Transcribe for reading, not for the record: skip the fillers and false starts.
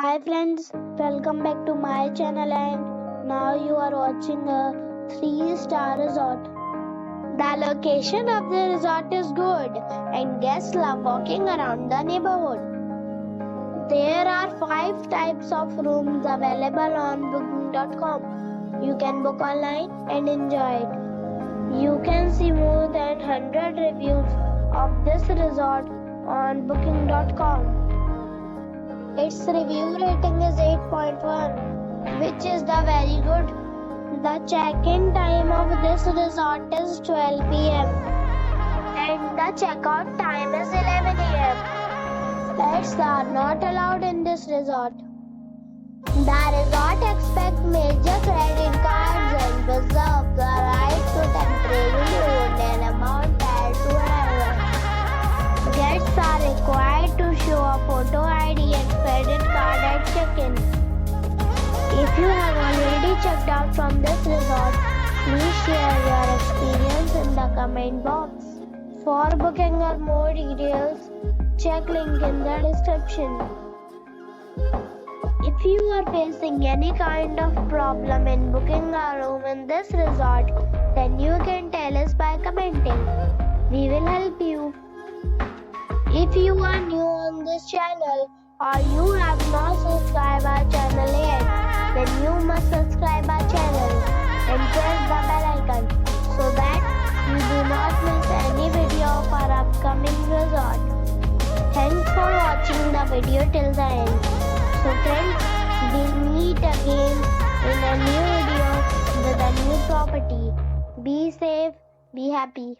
Hi friends, welcome back to my channel and now you are watching a 3-star resort. The location of the resort is good and guests love walking around the neighborhood. There are 5 types of rooms available on booking.com. You can book online and enjoy it. You can see more than 100 reviews of this resort on booking.com. Its review rating is 8.1, which is the very good. The check-in time of this resort is 12 p.m. and the check-out time is 11 a.m. Pets are not allowed in this resort. The resort expects major credit cards and reserves the right to temporarily hold an amount prior to arrival. Guests are required to show a photo ID and credit card at check-in. If you have already checked out from this resort, please share your experience in the comment box. For booking or more details, check link in the description. If you are facing any kind of problem in booking a room in this resort, then you can tell us by commenting. We will help you. If you are new on this channel or you have not subscribed our channel yet, then you must subscribe our channel and press the bell icon so that you do not miss any video of our upcoming resort. Thanks for watching the video till the end. So friends, we'll meet again in a new video with a new property. Be safe, be happy.